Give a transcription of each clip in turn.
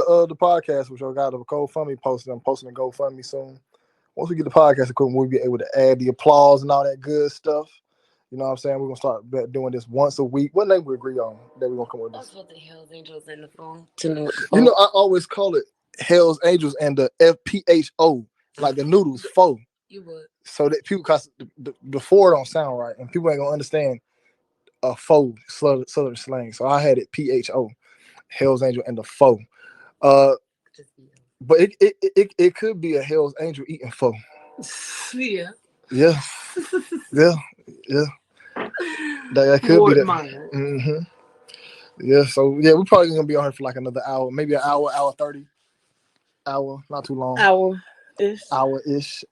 the podcast, which I got the GoFundMe posted. I'm posting a GoFundMe soon. Once we get the podcast equipment, we'll be able to add the applause and all that good stuff. You know what I'm saying? We're gonna start doing this once a week. What name we agree on that we're gonna come up with this? That's what the Hells Angels in the phone. To know You know, I always call it Hells Angels and the FPHO, like the noodles, pho. You would. So that people, cause the four don't sound right, and people ain't gonna understand a pho southern slang. So I had it PHO, Hells Angel and the pho. But it could be a Hell's Angel eating pho. Yeah. Yeah. That could be that. Mm-hmm. Yeah. So yeah, we're probably gonna be on here for like another hour, maybe an hour, hour 30. Hour, not too long. Hour-ish.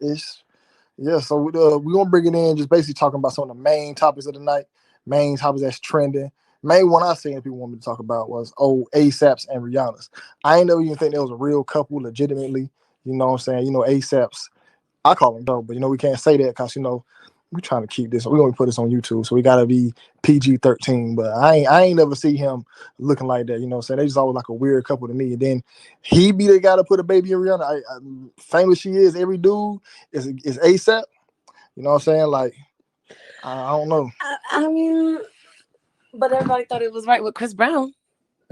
Yeah. So we're gonna bring it in, just basically talking about some of the main topics of the night, main topics that's trending. Main one I seen people want me to talk about was ASAP's and Rihanna's. I ain't never even think there was a real couple legitimately. You know what I'm saying? You know, ASAP's, I call him dope, but you know we can't say that because you know we're trying to keep this. We're gonna put this on YouTube, so we gotta be PG-13. But I ain't never see him looking like that. You know what I'm saying? They just always like a weird couple to me. And then he be the guy to put a baby in Rihanna. Famous she is, every dude is ASAP. You know what I'm saying? Like I don't know. I mean. But everybody thought it was right with Chris Brown.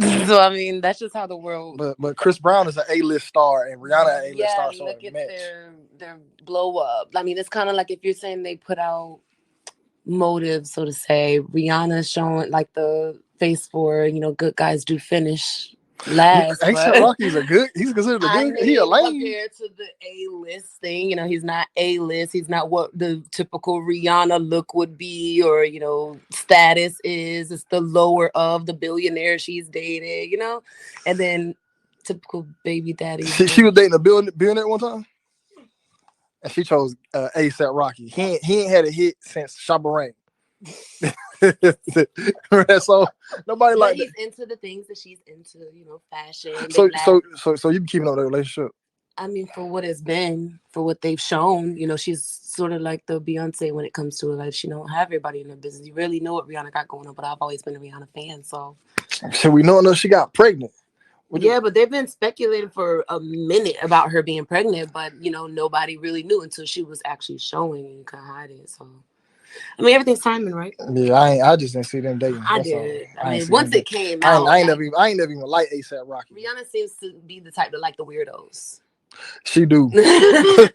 So, I mean, that's just how the world... But Chris Brown is an A-list star, and Rihanna an A-list star. Yeah, look at their blow up. I mean, it's kind of like if you're saying they put out motives, so to say. Rihanna's showing, like, the face for, you know, good guys do finish last. A$AP Rocky's he's considered a good, he a lame. Compared to the A-list thing, you know, he's not A-list. He's not what the typical Rihanna look would be, or, you know, status is. It's the lower of the billionaire she's dated, you know? And then typical baby daddy. She was dating a billionaire one time? And she chose A$AP Rocky. He ain't had a hit since Shabba Rank. So nobody like he's that. Into the things that she's into, you know, fashion. So you be keeping up that relationship? I mean, for what it's been, for what they've shown, you know, she's sort of like the Beyonce when it comes to it. Like, she don't have everybody in her business. You really know what Rihanna got going on, but I've always been a Rihanna fan, so we know she got pregnant. But they've been speculating for a minute about her being pregnant, but you know, nobody really knew until she was actually showing and could hide it. So I mean, everything's timing, right? Yeah, I just didn't see them dating. I did. I mean, once it came out, I ain't never even liked A$AP Rocky. Rihanna seems to be the type to like the weirdos. She do. I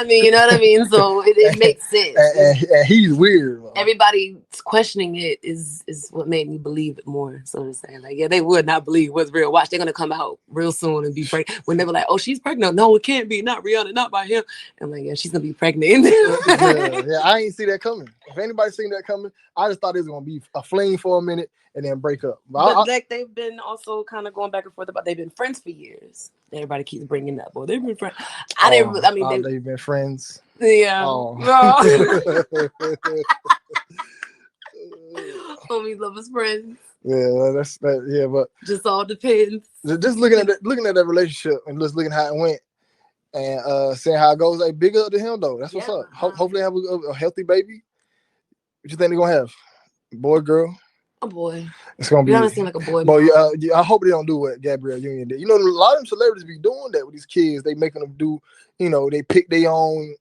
mean, you know what I mean? So it makes sense. And he's weird. Everybody questioning it is what made me believe it more, so to say. Like, yeah, they would not believe what's real. Watch, they're going to come out real soon and be pregnant. When they were like, oh, she's pregnant. No, it can't be. Not Rihanna, not by him. I'm like, yeah, she's going to be pregnant. yeah, I ain't see that coming. If anybody seen that coming, I just thought it was going to be a fling for a minute and then break up. But like they've been also kind of going back and forth about they've been friends for years. Everybody keeps bringing up, well, they've been friends. They've been friends. Yeah. Oh. Homies love his friends. Yeah, that's that. Yeah, but just all depends. Just looking at that relationship and just looking how it went and seeing how it goes. Like, big up to him though. That's what's up. Hopefully they have a healthy baby. What you think they're gonna have? Boy, girl? A boy. It's gonna be. You don't seem like a boy. Boy, I hope they don't do what Gabrielle Union did. You know, a lot of them celebrities be doing that with these kids. They making them do. You know, they pick their own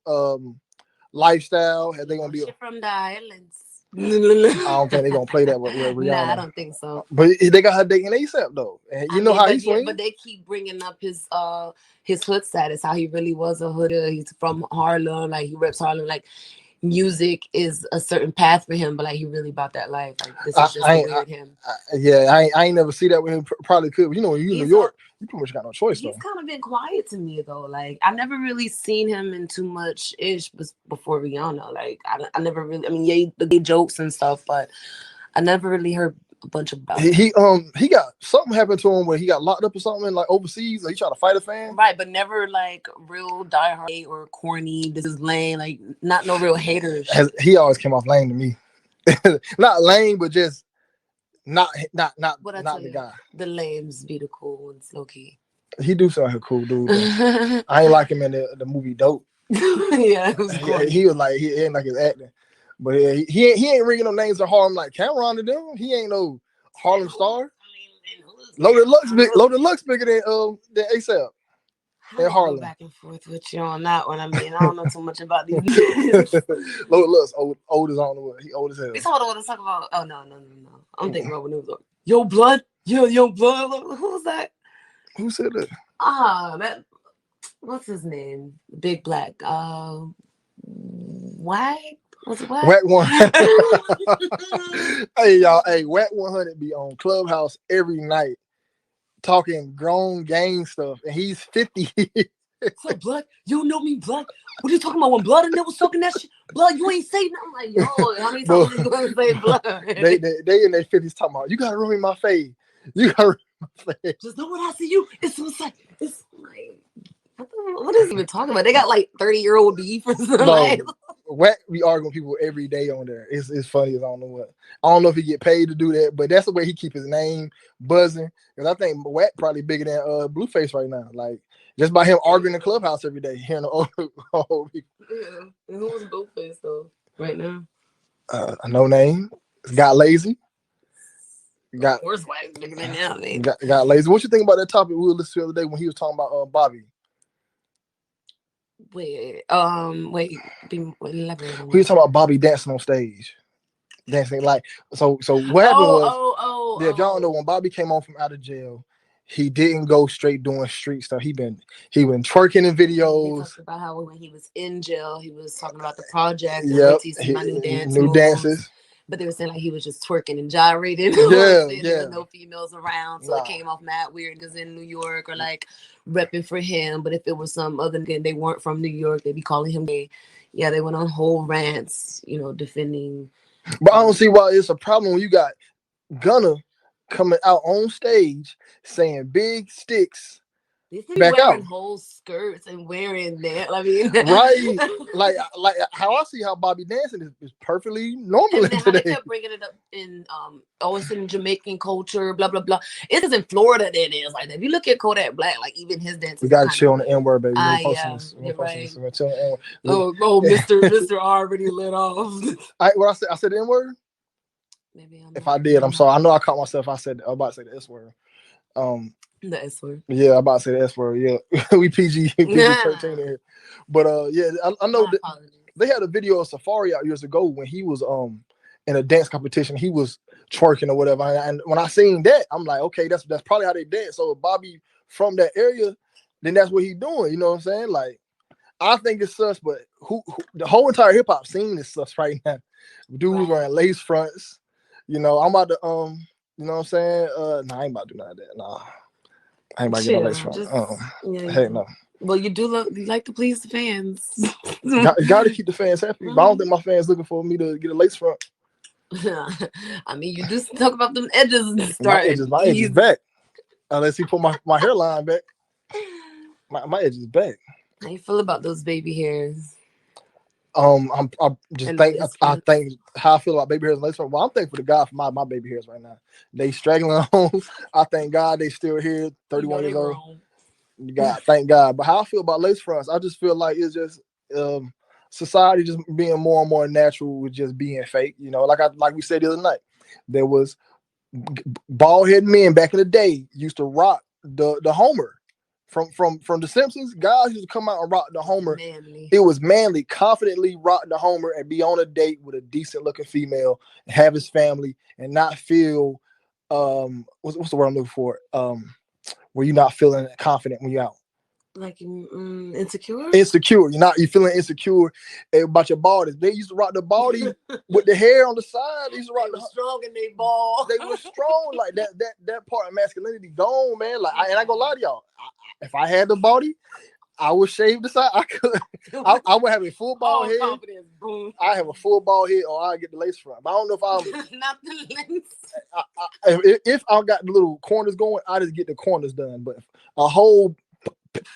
lifestyle. They gonna be from the islands. I don't think they're gonna play that with Rihanna. Nah, I don't think so. But they got her dating ASAP though, and you know how he's swinging. But they keep bringing up his hood status, how he really was a hooder. He's from Harlem, like he reps Harlem, like. Music is a certain path for him, but like he really about that life. Like this is just weird him. I ain't never see that with him. Probably could. But, you know, when you in New York, you pretty much got no choice. He's kind of been quiet to me though. Like I've never really seen him in too much ish before Rihanna. Like I never really. I mean, the jokes and stuff, but I never really heard a bunch about he got something happened to him where he got locked up or something like overseas, or he tried to fight a fan, right? But never like real diehard or corny. This is lame, like not no real haters. He always came off lame to me. Not lame, but just not the guy. The lames be the cool ones, low key. He do sound like a cool dude. I ain't like him in the movie Dope. Yeah, it was cool. He was like he ain't like his acting. But he ain't ringing no names of Harlem like Cameron to them. He ain't no Harlem star. Loaded Lux bigger than ASAP. And Harlem. Go back and forth with you on that one. I mean, I don't know too much about these. Loaded Lux old as I don't know what. He old as hell. We talking about. Oh no. I'm thinking about when it was like, Yo Blood. Yo Blood. Who was that? Who said that? That. What's his name? Big Black. Wack. Was it Wack? Wack 100. Hey y'all. Hey, Wack 100 be on Clubhouse every night talking grown gang stuff, and he's 50. So Blood, you know me, Blood. What are you talking about? When Blood and they was talking that shit, Blood, you ain't say nothing. I'm like, yo, how many times are you gonna say Blood? They in their 50s talking about, you gotta ruin my face. You gotta ruin my face. Just know what I see you. It's like what is he even talking about? They got like 30-year-old beef or something. No, Wack be arguing with people every day on there. It's funny as I don't know what. I don't know if he get paid to do that, but that's the way he keep his name buzzing. Because I think Wack probably bigger than Blueface right now. Like just by him arguing in the Clubhouse every day, hearing the old people. Yeah. And who was Blueface though? Right now? No name. Got lazy. Of course, Wack's bigger than now, man. Got lazy. What you think about that topic we were listening to the other day when he was talking about Bobby? Wait. We was talking about Bobby dancing on stage, dancing like so. What happened was, if y'all know, when Bobby came on from out of jail, he didn't go straight doing street stuff. He been twerking in videos. He talked about how when he was in jail, he was talking about the project. Yep, my new new dances. But they were saying like he was just twerking and gyrating. Yeah. There were no females around, so it came off mad weird because in New York or like repping for him. But if it was some other nigga, they weren't from New York, they'd be calling him gay. Yeah, they went on whole rants, defending. But I don't see why it's a problem when you got Gunna coming out on stage saying big sticks. These niggas wearing whole skirts and wearing that. I mean, right? like how I see how Bobby dancing is perfectly normal. And then how they kept bringing it up in always in Jamaican culture, blah blah blah. It is in Florida that it is like that. If you look at Kodak Black, like even his dances. We gotta chill on the N-word, baby. Yeah, right. Oh, Mr. already lit off. What I said the N-word. Maybe if I did, I'm sorry. I know I caught myself. I was about to say the S word. The S word. Yeah, I'm about to say the S word. Yeah, we PG 13 here. But yeah, I know that they had a video of Safari out years ago when he was in a dance competition. He was twerking or whatever, and when I seen that, I'm like, okay, that's probably how they dance. So if Bobby from that area, then that's what he's doing. You know what I'm saying? Like, I think it's sus, but who the whole entire hip hop scene is sus right now. Dudes wearing lace fronts. I'm about to you know what I'm saying? I ain't about to do none of that. Nah. I ain't about to get a lace front. Hey, no. Well, you like to please the fans. Got to keep the fans happy. But I don't think my fans looking for me to get a lace front. I mean, you just talk about them edges and start. My edges back. Unless he put my hairline back. My edges back. How you feel about those baby hairs? I think how I feel about baby hairs and lace front. Well, I'm thankful to God for my baby hairs right now. They straggling home. I thank God they still here, 31 years old. God, thank God. But how I feel about lace fronts, I just feel like it's just society just being more and more natural with just being fake. Like we said the other night, there was bald headed men back in the day used to rock the Homer. From The Simpsons, guys used to come out and rock the Homer. It was manly, confidently rock the Homer and be on a date with a decent looking female and have his family and not feel what's the word I'm looking for? Where you're not feeling confident when you're out. Like insecure? Insecure. You're feeling insecure about your baldness. They used to rock the baldy with the hair on the side. They used to rock strong and they bald. They were strong. Like that part of masculinity gone, man. Like I ain't gonna lie to y'all. If I had the body, I would shave the side. I could. I would have a full bald head. Confidence, boom. I have a full bald head, or I get the lace front. But I don't know if I'm not the lace. If I got the little corners going, I just get the corners done. But a whole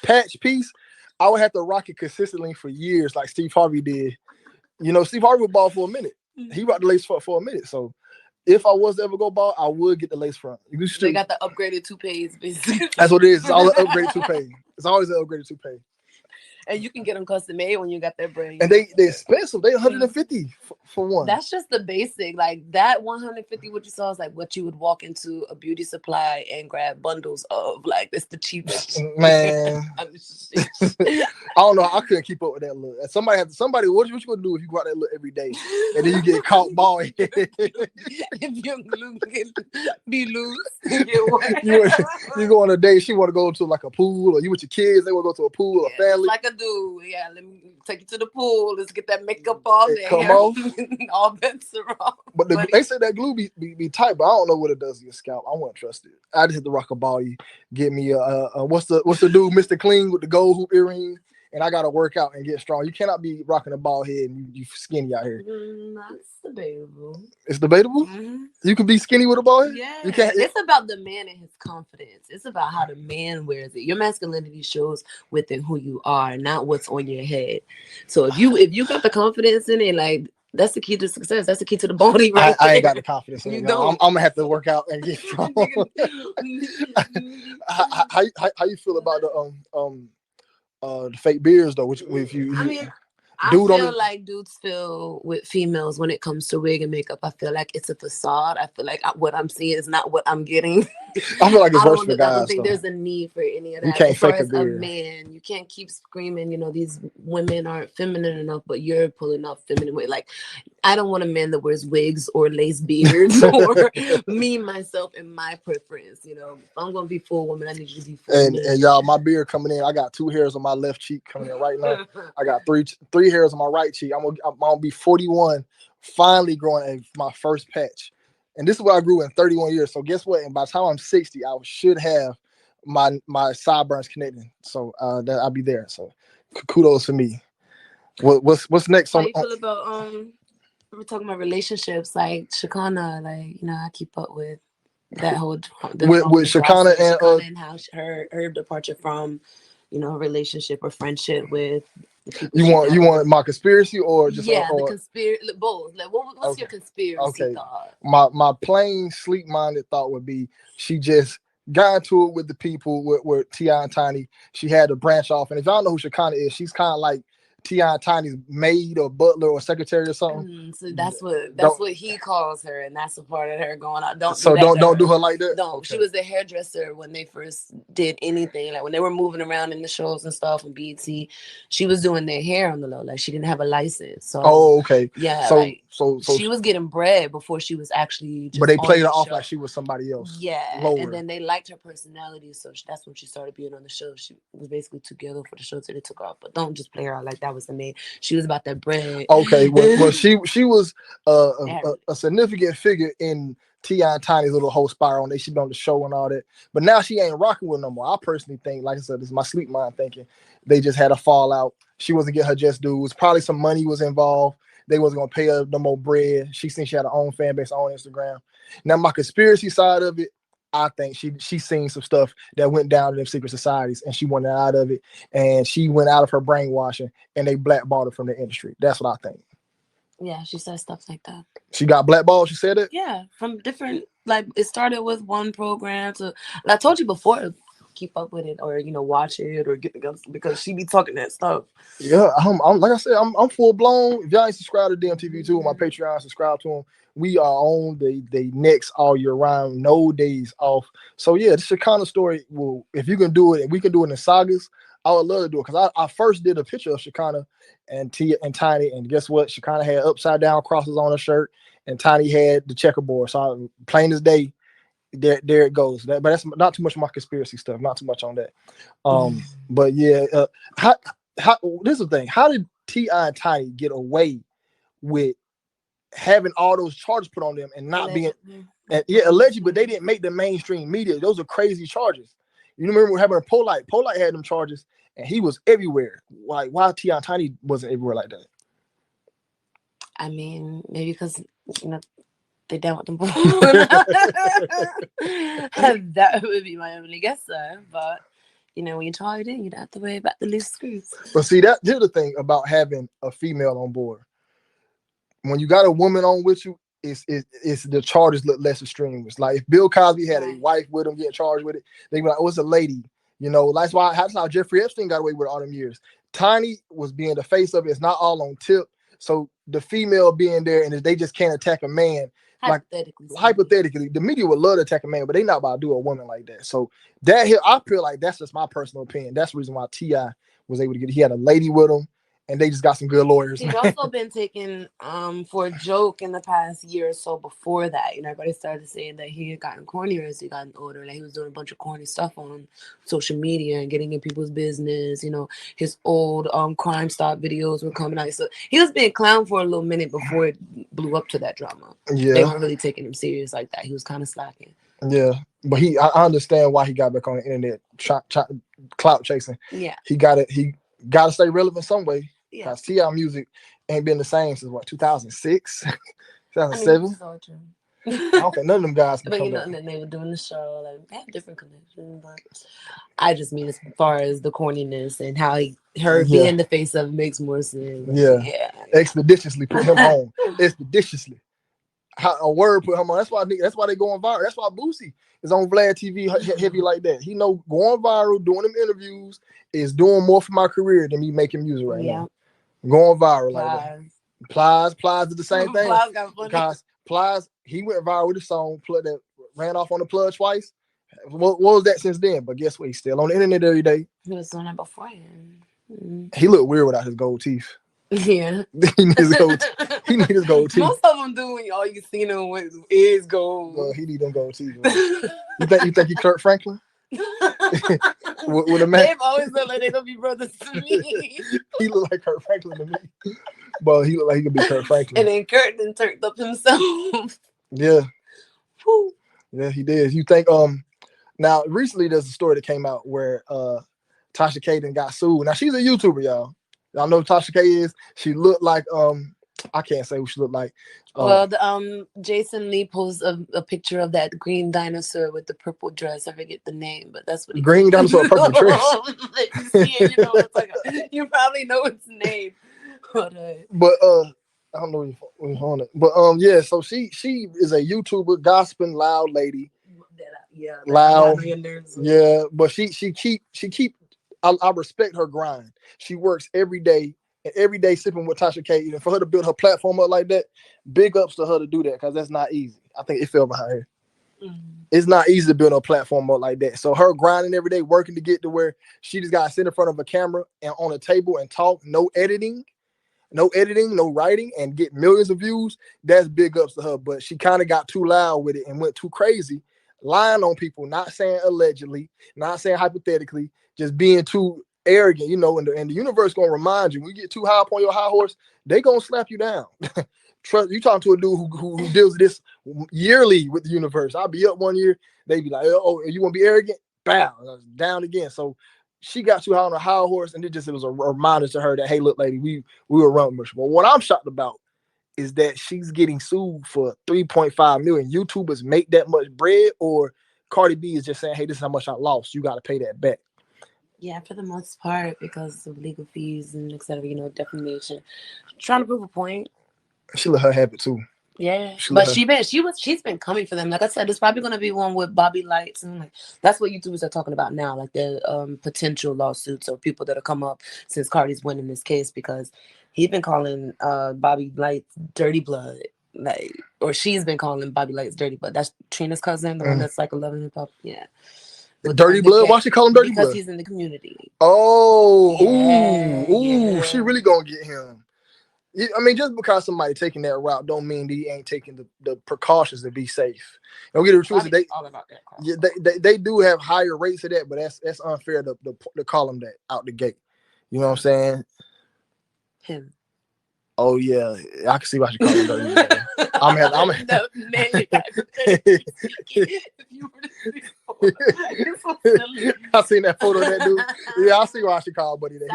patch piece, I would have to rock it consistently for years, like Steve Harvey did. Steve Harvey was bald for a minute. He rocked the lace front for a minute. So if I was to ever go bald, I would get the lace front. They got the upgraded toupees, basically. That's what it is. It's always an upgraded toupee. It's always an upgraded toupee. And you can get them custom made when you got that brand. And they're expensive. They 150 for one. That's just the basic. Like that 150, what you saw is like what you would walk into a beauty supply and grab bundles of. Like it's the cheapest. Man. I don't know. I couldn't keep up with that look. Somebody, what you gonna do if you go out that look every day and then you get caught bald head? If your glue be loose, you go on a date, she want to go to like a pool, or you with your kids, they want to go to a pool, a family. Like a dude, yeah. Let me take you to the pool. Let's get that makeup all day. Come on, all bets are off. But they say that glue be tight, but I don't know what it does to your scalp. I won't trust it. I just hit the rock a ball. You get me what's the dude, Mr. Clean with the gold hoop earrings. And I gotta work out and get strong. You cannot be rocking a bald head and you skinny out here. That's debatable. It's debatable? Mm-hmm. You can be skinny with a bald head? Yeah. You can't. It's about the man and his confidence. It's about how the man wears it. Your masculinity shows within who you are, not what's on your head. So if you got the confidence in it, like that's the key to success. That's the key to the body, right? I ain't got the confidence in it. No. I'm gonna have to work out and get strong. How you feel about the fake beards though? I feel like dudes feel with females when it comes to wig and makeup. I feel like it's a facade. I feel like what I'm seeing is not what I'm getting. I feel like it's worse for guys. I don't think there's a need for any of that. You can't fake a beard. A man, you can't keep screaming. These women aren't feminine enough, but you're pulling off feminine weight. Like, I don't want a man that wears wigs or lace beards or me, myself, and my preference. If I'm gonna be full woman, I need you to be full. And y'all, my beard coming in. I got 2 hairs on my left cheek coming in right now. I got three hairs on my right cheek. I'm gonna be 41, finally growing my first patch. And this is what I grew in 31 years. So guess what? And by the time I'm 60, I should have my sideburns connecting. So I'll be there. So kudos to me. What's next? How you feel about we're talking about relationships, like Shekinah, I keep up with that whole with Shekinah and how her departure from a relationship or friendship with. You want my conspiracy or just the conspiracy, both. Like, what's your conspiracy thought? My plain sleep-minded thought would be she just got into it with the people with T.I. and Tiny. She had to branch off, and if y'all know who Shekinah is, she's kind of like T.I. and Tiny's maid or butler or secretary or something. So that's what he calls her, and that's the part of her going out. Don't do her like that. No, okay. She was the hairdresser when they first did anything. Like when they were moving around in the shows and stuff and BET, she was doing their hair on the low. Like she didn't have a license. So okay. Yeah. So she was getting bread before she was actually. But they played her off like she was somebody else. Yeah. Lower. And then they liked her personality, so that's when she started being on the show. She was basically together for the show till they took off. But don't just play her out like that was the maid. She was about that bread. Okay, well she was a significant figure in T.I. and Tiny's little whole spiral, and they should be on the show and all that. But now she ain't rocking with no more. I personally think, like I said, this is my sleep mind thinking, they just had a fallout. She wasn't getting her just dues. Probably some money was involved. They wasn't gonna pay her no more bread. She thinks she had her own fan base on Instagram. Now my conspiracy side of it, I think she seen some stuff that went down in them secret societies, and she went out of it, and she went out of her brainwashing, and they blackballed her from the industry. That's what I think. Yeah, she said stuff like that. She got blackballed. She said it. Yeah, from different. Like it started with one program to. I told you before. Keep up with it, or watch it, or get together because she be talking that stuff. Yeah, I'm like I said, I'm full blown. If y'all ain't subscribed to DMTV too, my Patreon, subscribe to them. We are on the next all year round, no days off. So yeah, this Shekinah story. Well, if you can do it, and we can do it in sagas, I would love to do it because I first did a picture of Shekinah and Tiny, and guess what? Shekinah had upside down crosses on her shirt, and Tiny had the checkerboard. So plain as day. There it goes. But that's not too much of my conspiracy stuff. Not too much on that. But yeah, how this is the thing. How did T.I. and Tiny get away with having all those charges put on them and not allegedly. Allegedly, but they didn't make the mainstream media. Those are crazy charges. You remember having a Polite had them charges, and he was everywhere. Like why T.I. and Tiny wasn't everywhere like that? I mean, maybe because they down with them boys. That would be my only guess, though. But when you try it in, you don't have to worry about the loose screws. But see, here's the thing about having a female on board. When you got a woman on with you, it's the charges look less extreme. It's like if Bill Cosby had a wife with him getting charged with it, they be like, "Oh, it's a lady." That's how Jeffrey Epstein got away with it all them years. Tiny was being the face of it. It's not all on tip. So the female being there and they just can't attack a man. Hypothetically, the media would love to attack a man, but they not about to do a woman like that. So that here, I feel like that's just my personal opinion. That's the reason why T.I. was able to get it. He had a lady with him, and they just got some good lawyers. He's also been taken for a joke in the past year or so before that. Everybody started saying that he had gotten cornier as he gotten older. Like he was doing a bunch of corny stuff on social media and getting in people's business. His old Crime Stop videos were coming out. So he was being clowned for a little minute before it blew up to that drama. Yeah. They weren't really taking him serious like that. He was kind of slacking. Yeah, but I understand why he got back on the internet, clout chasing. Yeah, he got to stay relevant some way. Yeah, because T.I. music ain't been the same since 2006, 2007. I don't think none of them guys can come back. They were doing the show. Like, they have different connections, but I just mean as far as the corniness and how being the face of it makes more sense. Yeah. Expeditiously put him on. Expeditiously. How a word put him on. That's why they going viral. That's why Boosie is on Vlad TV heavy like that. He know going viral, doing them interviews is doing more for my career than me making music right now. Going viral like that. Plies did the same thing. Plies, he went viral with the song Plug that ran off on the plug twice. What was that since then? But guess what? He's still on the internet every day. He was doing it beforehand. He looked weird without his gold teeth. Yeah. He needs his gold teeth. Most of them do when all you see them with is gold. Well, he need them gold teeth. You think he Kurt Franklin? with a man. They've always looked like they're gonna be brothers to me. He look like Kurt Franklin to me. But he look like he could be Kurt Franklin. And then Kurt then turned up himself. Yeah. Whew. Yeah, he did. You think now recently there's a story that came out where Tasha K got sued. Now she's a YouTuber, y'all. Y'all know who Tasha K is? She looked like I can't say who she looked like. Well, Jason Lee posted a picture of that green dinosaur with the purple dress. I forget the name, but that's what he green dinosaur purple dress. You probably know its name. But I don't know what's on it. But yeah, so she is a YouTuber, gossiping loud lady. Yeah, loud. Yeah, but she keep. I respect her grind. She works every day sipping with Tasha K. And for her to build her platform up like that, big ups to her to do that because that's not easy. I think it fell behind her. Mm-hmm. It's not easy to build a platform up like that. So her grinding every day, working to get to where she just got to sit in front of a camera and on a table and talk, no editing, no writing, and get millions of views. That's big ups to her. But she kind of got too loud with it and went too crazy, lying on people, not saying allegedly, not saying hypothetically, just being too arrogant, and the universe gonna remind you when you get too high up on your high horse, they gonna slap you down. Trust you talking to a dude who deals with this yearly with the universe. I'll be up one year, they be like, oh, you want to be arrogant? Bow, down again. So she got too high on a high horse, and it was a reminder to her that, hey, look, lady, we were running. But what I'm shocked about is that she's getting sued for $3.5 million. YouTubers make that much bread, or Cardi B is just saying, hey, this is how much I lost. You got to pay that back. Yeah, for the most part, because of legal fees and et cetera, defamation. Trying to prove a point. She let her have it too. Yeah, but she's been coming for them. Like I said, there's probably gonna be one with Bobby Lights, and that's what YouTubers are talking about now, like the potential lawsuits or people that'll come up since Cardi's winning this case because he's been calling Bobby Lights dirty blood, or she's been calling Bobby Lights dirty blood. That's Trina's cousin, the one that's like 11 hip hop. Yeah. Dirty blood? Why she call him dirty blood? Because he's in the community. Oh, yeah, she really gonna get him. I mean, just because somebody taking that route don't mean they ain't taking the precautions to be safe. Don't get it twisted. They do have higher rates of that, but that's unfair to call them that out the gate. You know what I'm saying? Him. Oh yeah, I can see why she call him dirty blood. I'm no, man, if you were to see it's so silly. I seen that photo of that dude. Yeah, I see why she called buddy that.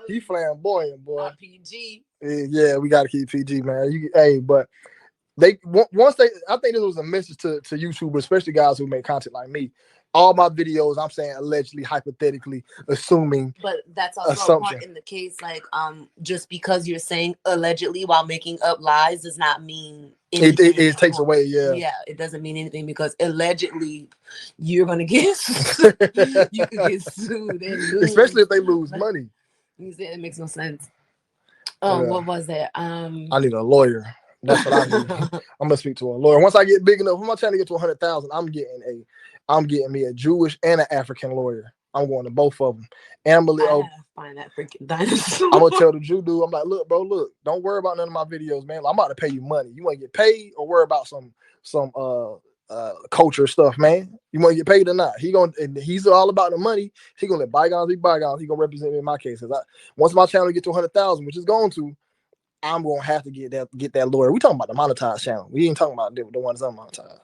He flamboyant, boy. PG. Yeah, we gotta keep PG, man. But I think this was a message to YouTubers, especially guys who make content like me. All my videos, I'm saying allegedly, hypothetically, assuming. But that's also a part in the case. Like, just because you're saying allegedly while making up lies does not mean anything. It takes away. Yeah. Yeah, it doesn't mean anything because allegedly you're gonna get you could get sued and lose. Especially if they lose money. You see, it makes no sense. What was it? I need a lawyer. That's what I need. I'm gonna speak to a lawyer. Once I get big enough, when my channel get to 100,000, I'm getting me a Jewish and an African lawyer. I'm going to both of them. And I'm gonna find that freaking dinosaur. I'm gonna tell the Jew dude, I'm like, look, bro, look, don't worry about none of my videos, man. I'm about to pay you money. You want to get paid or worry about some culture stuff, man? You want to get paid or not? He's all about the money. He gonna let bygones be bygones. He gonna represent me in my case. Once my channel get to 100,000, which is going to, I'm gonna have to get that lawyer. We talking about the monetized channel. We ain't talking about the ones unmonetized.